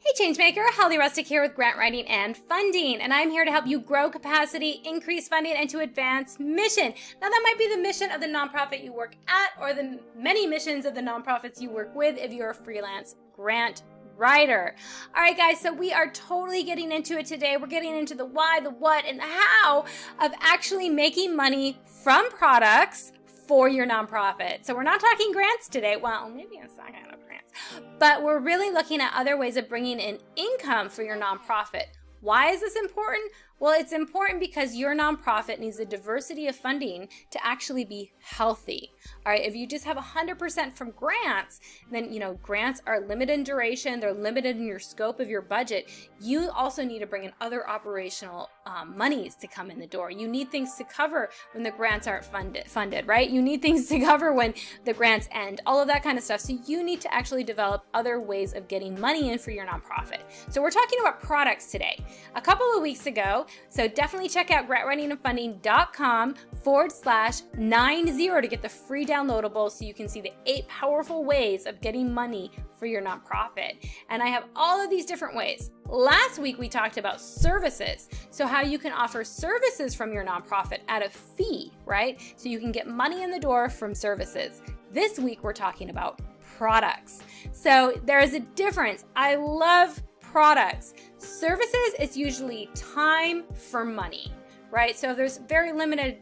Hey Changemaker, Holly Rustic here with grant writing and funding, and I'm here to help you grow capacity, increase funding, and to advance mission. Now that might be the mission of the nonprofit you work at or the many missions of the nonprofits you work with if you're a freelance grant writer. All right, guys, so we are totally getting into it today. We're getting into the why, the what, and the how of actually making money from products for your nonprofit. So we're not talking grants today. Well, maybe a second of grants, but we're really looking at other ways of bringing in income for your nonprofit. Why is this important? Well, it's important because your nonprofit needs a diversity of funding to actually be healthy. All right, if you just have 100% from grants, then, grants are limited in duration, they're limited in your scope of your budget. You also need to bring in other operational monies to come in the door. You need things to cover when the grants aren't funded, right? You need things to cover when the grants end, all of that kind of stuff. So you need to actually develop other ways of getting money in for your nonprofit. So we're talking about products today. A couple of weeks ago, so definitely check out grantwritingandfunding.com/90 to get the free downloadable so you can see the 8 powerful ways of getting money for your nonprofit. And I have all of these different ways. Last week we talked about services. So how you can offer services from your nonprofit at a fee, right? So you can get money in the door from services. This week we're talking about products. So there is a difference. I love products. Services is usually time for money, right? So if there's very limited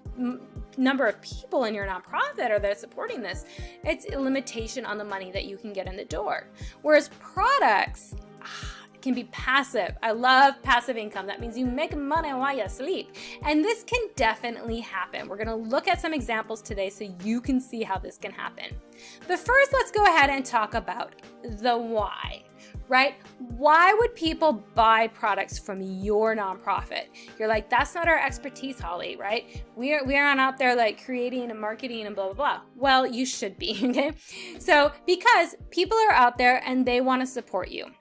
number of people in your nonprofit or that are supporting this, it's a limitation on the money that you can get in the door. Whereas products can be passive. I love passive income. That means you make money while you sleep. And this can definitely happen. We're going to look at some examples today so you can see how this can happen. But first, let's go ahead and talk about the why. Right? Why would people buy products from your nonprofit? You're like, that's not our expertise, Holly, right? We aren't out there like creating and marketing and blah, blah, blah. Well, you should be, okay? So because people are out there and they want to support you.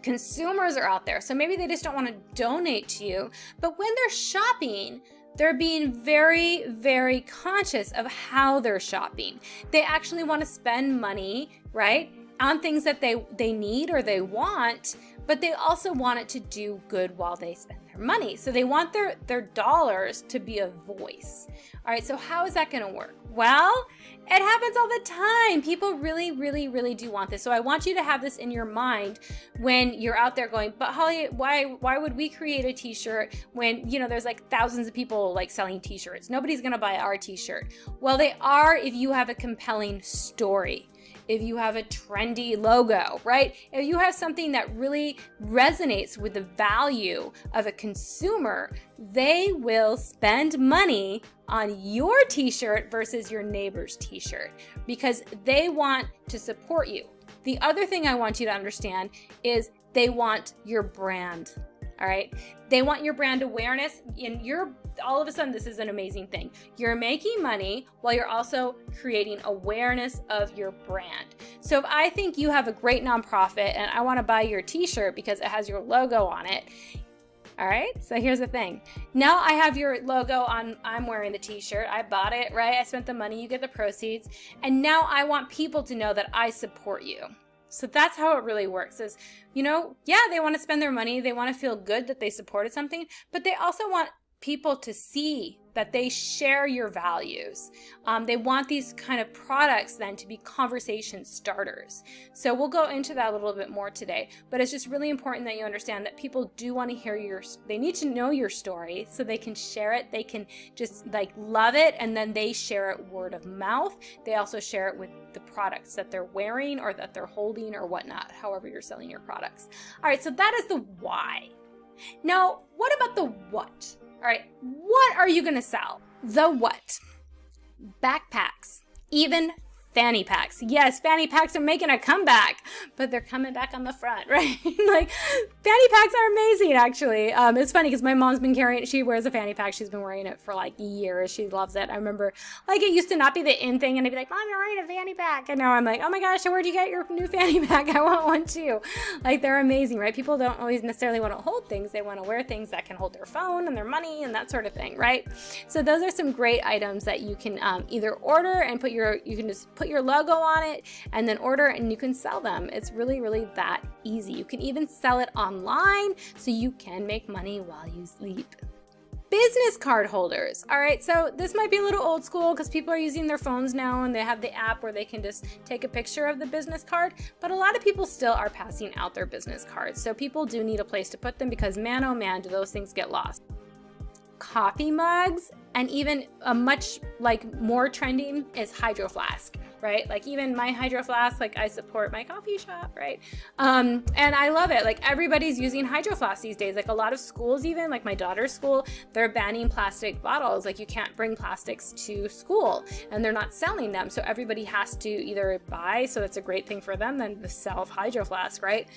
Consumers are out there. So maybe they just don't want to donate to you, but when they're shopping, they're being very, very conscious of how they're shopping. They actually want to spend money, right, on things that they need or they want, but they also want it to do good while they spend their money. So they want their dollars to be a voice. All right, so how is that going to work? Well, it happens all the time. People really, really, really do want this. So I want you to have this in your mind when you're out there going, but Holly, why would we create a t-shirt when, there's like thousands of people like selling t-shirts? Nobody's going to buy our t-shirt. Well, they are if you have a compelling story. If you have a trendy logo, right? If you have something that really resonates with the value of a consumer, they will spend money on your t-shirt versus your neighbor's t-shirt because they want to support you. The other thing I want you to understand is they want your brand. All right. They want your brand awareness, and all of a sudden, this is an amazing thing. You're making money while you're also creating awareness of your brand. So if I think you have a great nonprofit and I want to buy your t-shirt because it has your logo on it, all right, so here's the thing. Now I have your logo on, I'm wearing the t-shirt. I bought it, right? I spent the money, you get the proceeds. And now I want people to know that I support you. So that's how it really works is, they want to spend their money. They want to feel good that they supported something, but they also want people to see that they share your values. They want these kind of products then to be conversation starters. So we'll go into that a little bit more today, but it's just really important that you understand that people do want to hear they need to know your story so they can share it. They can just love it, and then they share it word of mouth. They also share it with the products that they're wearing or that they're holding or whatnot, however you're selling your products. All right, so that is the why. Now, what about the what? All right, what are you going to sell? The what? Backpacks, even fanny packs. Yes, fanny packs are making a comeback, but they're coming back on the front, right? Fanny packs are amazing, actually. It's funny because my mom's been she wears a fanny pack. She's been wearing it for years. She loves it. I remember it used to not be the in thing, and I'd be like, Mom, you're wearing a fanny pack. And now I'm like, oh my gosh, where'd you get your new fanny pack? I want one too. They're amazing, right? People don't always necessarily want to hold things. They want to wear things that can hold their phone and their money and that sort of thing, right? So those are some great items that you can either order and you can just put your logo on it and then order it and you can sell them. It's really, really that easy. You can even sell it online so you can make money while you sleep. Business card holders. All right, so this might be a little old school because people are using their phones now and they have the app where they can just take a picture of the business card, but a lot of people still are passing out their business cards. So people do need a place to put them because man, oh man, do those things get lost. Coffee mugs, and even a much more trending is Hydro Flask, right? Like even my Hydro Flask, like I support my coffee shop, right? And I love it. Like everybody's using Hydro Flask these days. Like a lot of schools, even like my daughter's school, they're banning plastic bottles. Like you can't bring plastics to school and they're not selling them. So everybody has to either buy, so it's a great thing for them then to sell Hydro Flask, right?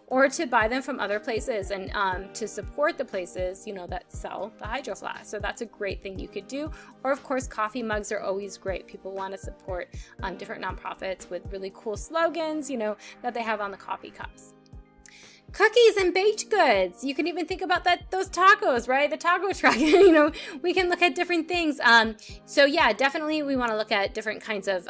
Or to buy them from other places and to support the places, that sell the Hydro Flask. So that's a great thing you could do. Or of course, coffee mugs are always great. People want to support different nonprofits with really cool slogans, that they have on the coffee cups. Cookies and baked goods. You can even think about those tacos, right? The taco truck. We can look at different things. So yeah, definitely we want to look at different kinds of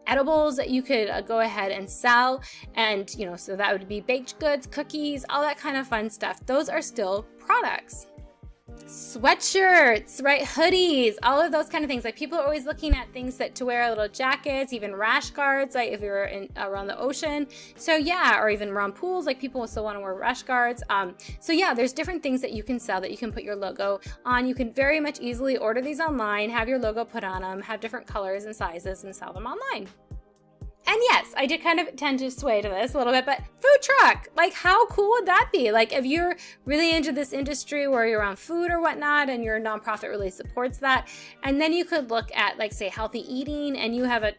edibles that you could go ahead and sell. And, so that would be baked goods, cookies, all that kind of fun stuff. Those are still products. Sweatshirts, right? Hoodies, all of those kind of things. Like people are always looking at things to wear, little jackets, even rash guards, like if you're around the ocean. So yeah, or even around pools, like people still want to wear rash guards. So yeah, there's different things that you can sell that you can put your logo on. You can very much easily order these online, have your logo put on them, have different colors and sizes and sell them online. And yes, I did kind of tend to sway to this a little bit, but food truck, like how cool would that be? Like if you're really into this industry where you're around food or whatnot and your nonprofit really supports that, and then you could look at like say healthy eating and you have a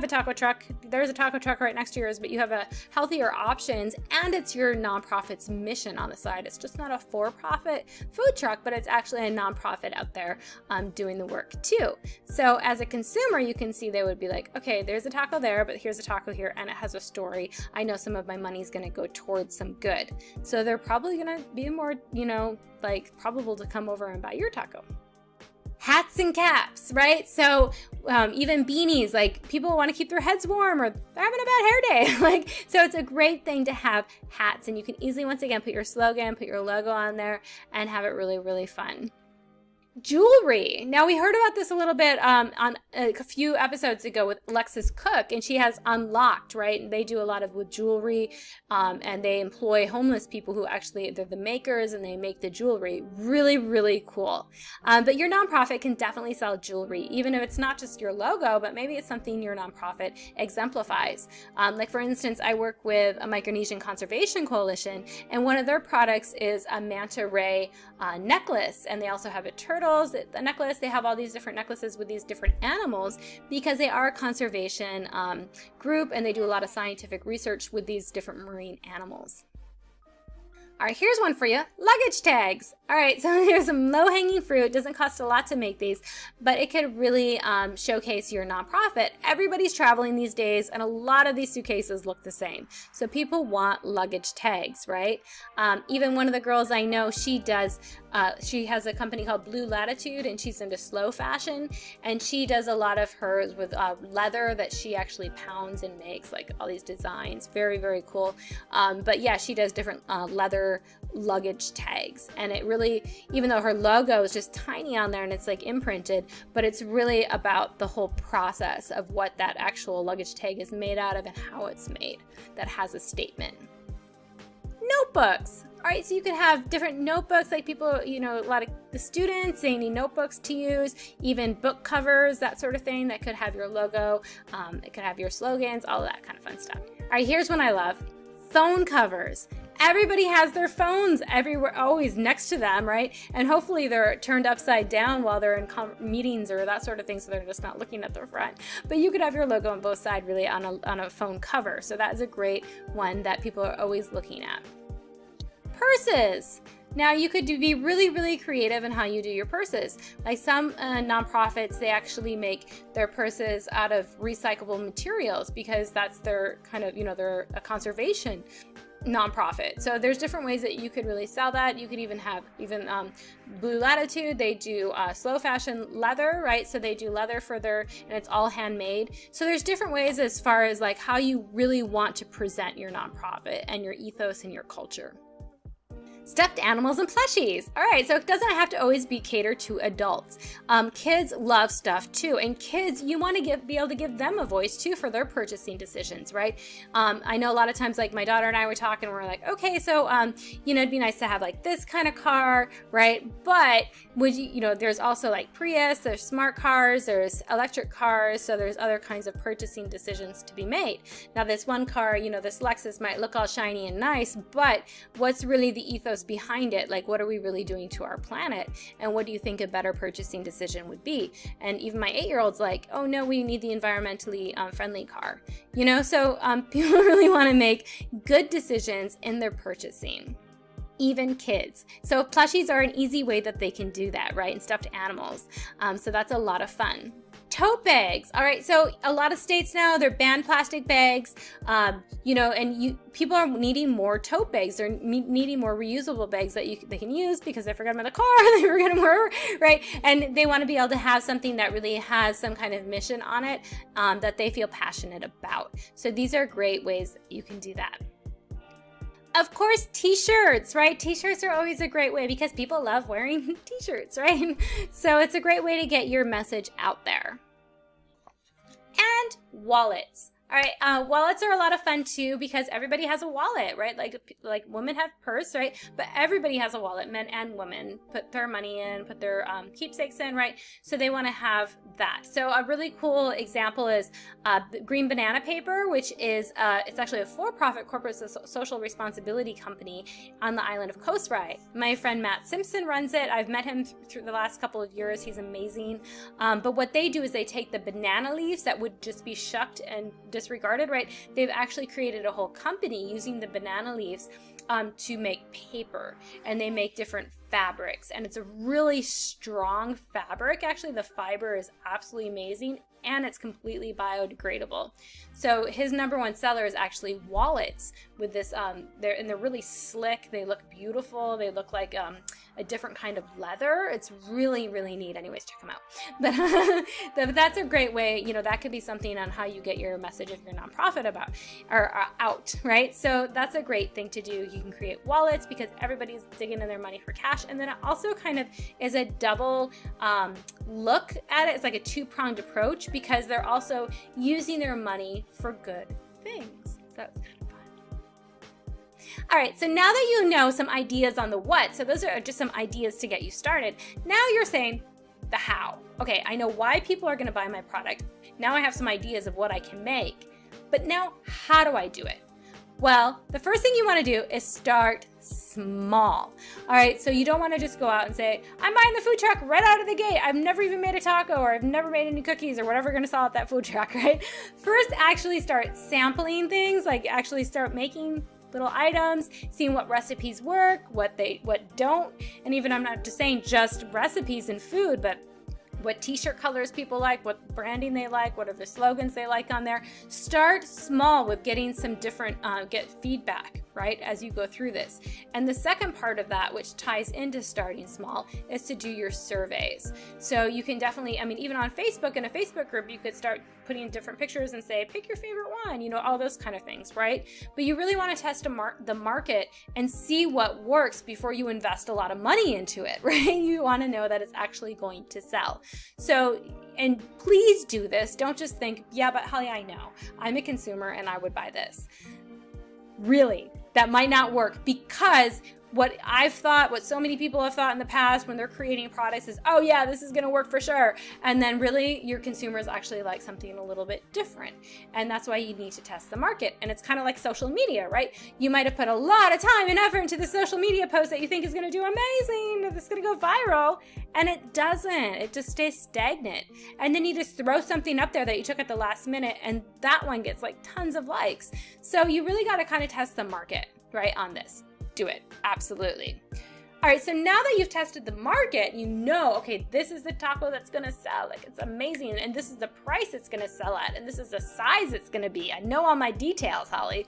taco truck, there's a taco truck right next to yours, but you have a healthier options and it's your nonprofit's mission on the side. It's just not a for-profit food truck, but it's actually a nonprofit out there doing the work too. So as a consumer, you can see they would be like, okay, there's a taco there, but here's a taco here and it has a story. I know some of my money's going to go towards some good. So they're probably going to be more, probable to come over and buy your taco. Hats and caps, right? So even beanies, like people want to keep their heads warm or they're having a bad hair day. So it's a great thing to have hats and you can easily, once again, put your slogan, put your logo on there and have it really, really fun. Jewelry. Now we heard about this a little bit on a few episodes ago with Alexis Cook, and she has Unlocked, right? And they do a lot with jewelry, and they employ homeless people who actually, they're the makers and they make the jewelry. Really, really cool. But your nonprofit can definitely sell jewelry, even if it's not just your logo, but maybe it's something your nonprofit exemplifies. Like for instance, I work with a Micronesian Conservation Coalition, and one of their products is a manta ray necklace, and they also have a turtle. The necklace, they have all these different necklaces with these different animals because they are a conservation group and they do a lot of scientific research with these different marine animals. All right, here's one for you, luggage tags. All right, so there's some low-hanging fruit. It doesn't cost a lot to make these, but it could really showcase your nonprofit. Everybody's traveling these days, and a lot of these suitcases look the same. So people want luggage tags, right? Even one of the girls I know, she has a company called Blue Latitude, and she's into slow fashion, and she does a lot of hers with leather that she actually pounds and makes, like all these designs. Very, very cool. But yeah, she does different leather luggage tags, and it really, even though her logo is just tiny on there and it's like imprinted, but it's really about the whole process of what that actual luggage tag is made out of and how it's made that has a statement. Notebooks. All right, so you could have different notebooks, like people, a lot of the students, they need notebooks to use, even book covers, that sort of thing that could have your logo, it could have your slogans, all that kind of fun stuff. All right, here's one I love. Phone covers. Everybody has their phones everywhere, always next to them, right? And hopefully they're turned upside down while they're in meetings or that sort of thing, so they're just not looking at the front. But you could have your logo on both sides really on a phone cover. So that is a great one that people are always looking at. Purses. Now you could be really, really creative in how you do your purses. Like some nonprofits, they actually make their purses out of recyclable materials because that's their kind of, they're a conservation nonprofit. So there's different ways that you could really sell that. You could even have Blue Latitude. They do slow fashion leather, right? So they do leather for and it's all handmade. So there's different ways as far as like how you really want to present your nonprofit and your ethos and your culture. Stuffed animals and plushies. All right, so it doesn't have to always be catered to adults. Kids love stuff too, and kids, you want to be able to give them a voice too for their purchasing decisions, right? I know a lot of times, like my daughter and I were talking, we're like, okay, so it'd be nice to have like this kind of car, right? But would you, there's also like Prius, there's smart cars, there's electric cars, so there's other kinds of purchasing decisions to be made. Now, this one car, this Lexus might look all shiny and nice, but what's really the ethos behind it? Like, what are we really doing to our planet? And what do you think a better purchasing decision would be? And even my 8-year-old's like, oh no, we need the environmentally friendly car. So people really want to make good decisions in their purchasing. Even kids. So plushies are an easy way that they can do that, right? And stuffed animals. So that's a lot of fun. Tote bags. All right, so a lot of states now, they're banned plastic bags, and people are needing more tote bags. They're needing more reusable bags that they can use because they forgot them in the car, they forgot them wherever, right? And they want to be able to have something that really has some kind of mission on it that they feel passionate about. So these are great ways that you can do that. Of course, t-shirts, right? T-shirts are always a great way because people love wearing t-shirts, right? So it's a great way to get your message out there. And wallets. All right, wallets are a lot of fun too because everybody has a wallet, right? Like women have purse, right? But everybody has a wallet, men and women put their money in, put their keepsakes in, right? So they want to have that. So a really cool example is Green Banana Paper, which is it's actually a for-profit corporate social responsibility company on the island of Coast Rye. My friend Matt Simpson runs it. I've met him through the last couple of years. He's amazing. But what they do is they take the banana leaves that would just be shucked and disregarded, right? They've actually created a whole company using the banana leaves to make paper, and they make different fabrics, and it's a really strong fabric. Actually, the fiber is absolutely amazing, and it's completely biodegradable. So his number one seller is actually wallets with this, they're really slick, they look beautiful, they look like a different kind of leather. It's really, really neat. Anyways, check them out. But that's a great way, that could be something on how you get your message of your nonprofit out, right? So that's a great thing to do. You can create wallets because everybody's digging in their money for cash. And then it also kind of is a double look at it. It's like a two-pronged approach because they're also using their money for good things. So that's kind of fun. All right, so now that you know some ideas on the what, so those are just some ideas to get you started. Now you're saying the how. Okay, I know why people are going to buy my product. Now I have some ideas of what I can make. But now, how do I do it? Well, the first thing you want to do is start small. All right, so you don't want to just go out and say, I'm buying the food truck right out of the gate. I've never even made a taco, or I've never made any cookies, or whatever you're going to sell at that food truck, right? First, actually start sampling things, like actually start making little items, seeing what recipes work, what don't. And even I'm not just saying just recipes and food, but what t-shirt colors people like, what branding they like, what are the slogans they like on there. Start small with getting some different, get feedback, right, as you go through this. And the second part of that, which ties into starting small, is to do your surveys. So you can definitely, even on Facebook, in a Facebook group, you could start putting different pictures and say, pick your favorite one, all those kind of things, right? But you really want to test the market and see what works before you invest a lot of money into it, right? You want to know that it's actually going to sell. So, and please do this. Don't just think, yeah, but Holly, I know. I'm a consumer and I would buy this. Really, that might not work, because what I've thought, what so many people have thought in the past when they're creating products is, oh yeah, this is going to work for sure. And then really your consumers actually like something a little bit different. And that's why you need to test the market. And it's kind of like social media, right? You might have put a lot of time and effort into the social media post that you think is going to do amazing, it's going to go viral, and it doesn't. It just stays stagnant. And then you just throw something up there that you took at the last minute, and that one gets like tons of likes. So you really got to kind of test the market, right, on this. Do it. Absolutely. All right, so now that you've tested the market, you know, okay, this is the taco that's gonna sell. Like, it's amazing, and this is the price it's gonna sell at, and this is the size it's gonna be. I know all my details, Holly.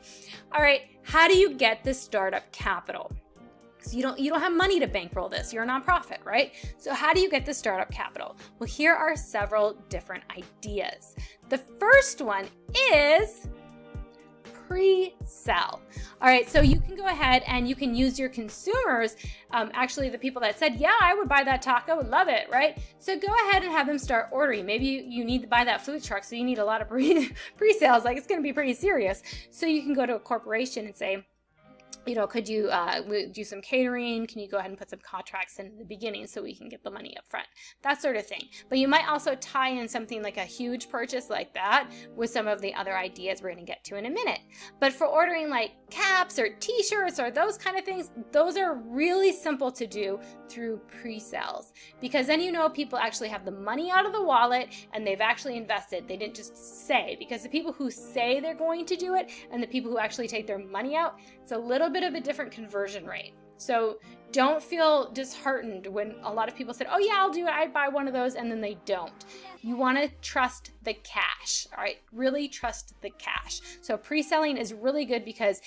All right, how do you get the startup capital? So you don't have money to bankroll this. You're a nonprofit, right? So how do you get the startup capital? Well, here are several different ideas. The first one is pre-sell. All right, so you can go ahead and you can use your consumers, actually the people that said, yeah, I would buy that taco, would love it, right? So go ahead and have them start ordering. Maybe you need to buy that food truck, so you need a lot of pre-sales, like it's gonna be pretty serious. So you can go to a corporation and say, you know, could you do some catering? Can you go ahead and put some contracts in the beginning so we can get the money up front? That sort of thing. But you might also tie in something like a huge purchase like that with some of the other ideas we're going to get to in a minute. But for ordering like caps or t-shirts or those kind of things, those are really simple to do through pre-sales, because then you know people actually have the money out of the wallet and they've actually invested. They didn't just say, because the people who say they're going to do it and the people who actually take their money out, it's a little bit of a different conversion rate. So don't feel disheartened when a lot of people said, oh yeah, I'll do it, I'd buy one of those, and then they don't. You want to trust the cash, all right? Really trust the cash. So pre-selling is really good, because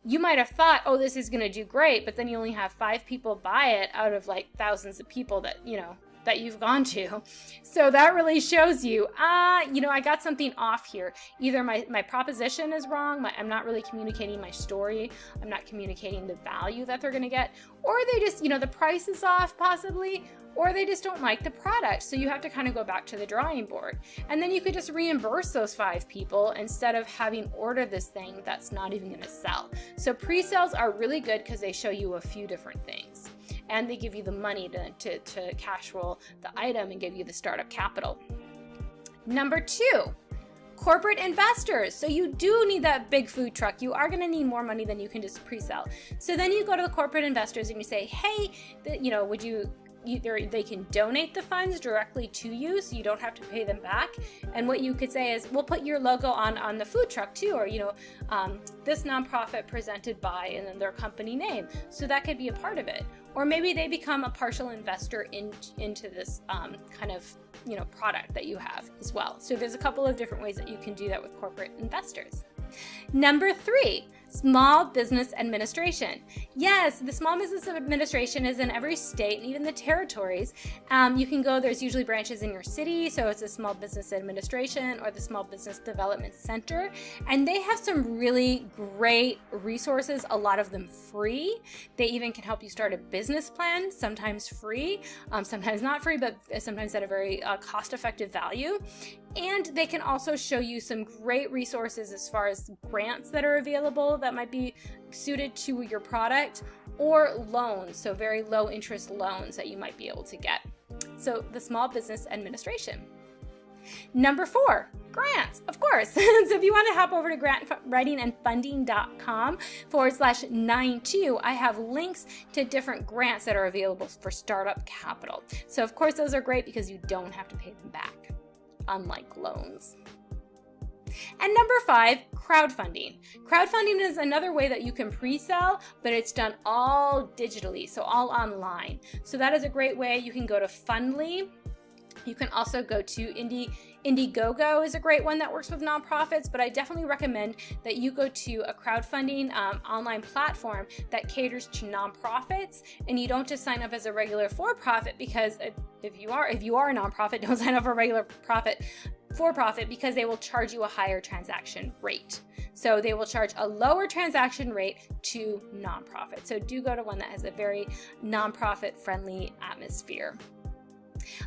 you might have thought, oh, this is going to do great, but then you only have 5 people buy it out of like thousands of people that, you know, that you've gone to. So that really shows you, you know, I got something off here. Either my proposition is wrong, I'm not really communicating my story, I'm not communicating the value that they're gonna get, or they just, you know, the price is off possibly, or they just don't like the product. So you have to kind of go back to the drawing board. And then you could just reimburse those 5 people instead of having ordered this thing that's not even gonna sell. So pre-sales are really good because they show you a few different things, and they give you the money to cash roll the item and give you the startup capital. Number 2, corporate investors. So you do need that big food truck. You are going to need more money than you can just pre-sell. So then you go to the corporate investors and you say, hey, you know, would you, they can donate the funds directly to you, so you don't have to pay them back. And what you could say is, we'll put your logo on the food truck too, or, you know, this nonprofit presented by, and then their company name. So that could be a part of it. Or maybe they become a partial investor into this kind of, you know, product that you have as well. So there's a couple of different ways that you can do that with corporate investors. Number 3, small business administration. Yes, the small business administration is in every state and even the territories. You can go, there's usually branches in your city, so it's a small business administration or the small business development center. And they have some really great resources, a lot of them free. They even can help you start a business plan, sometimes free, sometimes not free, but sometimes at a very cost-effective value. And they can also show you some great resources as far as grants that are available that might be suited to your product, or loans, so very low interest loans that you might be able to get. So the small business administration. Number 4, grants, of course. So if you want to hop over to grantwritingandfunding.com/92, I have links to different grants that are available for startup capital. So of course those are great because you don't have to pay them back, unlike loans. And number 5, crowdfunding. Crowdfunding is another way that you can pre-sell, but it's done all digitally, so all online. So that is a great way. You can go to Fundly. You can also go to Indiegogo is a great one that works with nonprofits, but I definitely recommend that you go to a crowdfunding online platform that caters to nonprofits, and you don't just sign up as a regular for-profit, because if you are a nonprofit, don't sign up for a regular for-profit, because they will charge you a higher transaction rate. So they will charge a lower transaction rate to nonprofit. So do go to one that has a very nonprofit-friendly atmosphere.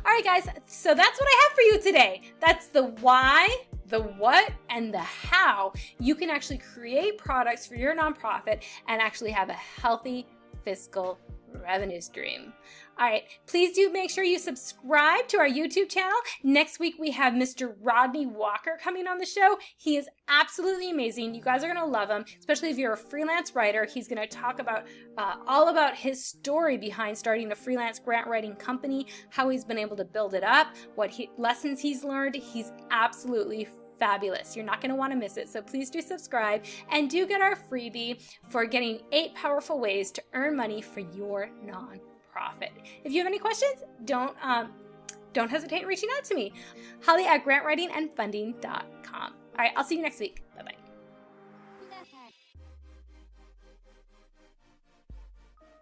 All right, guys, so that's what I have for you today. That's the why, the what, and the how you can actually create products for your nonprofit and actually have a healthy fiscal revenue stream. All right, please do make sure you subscribe to our YouTube channel. Next week, we have Mr. Rodney Walker coming on the show. He is absolutely amazing. You guys are going to love him, especially if you're a freelance writer. He's going to talk about all about his story behind starting a freelance grant writing company, how he's been able to build it up, what lessons he's learned. He's absolutely fabulous. You're not going to want to miss it. So please do subscribe and do get our freebie for getting 8 powerful ways to earn money for your nonprofit. If you have any questions, don't hesitate in reaching out to me. Holly at grantwritingandfunding.com. All right, I'll see you next week. Bye-bye.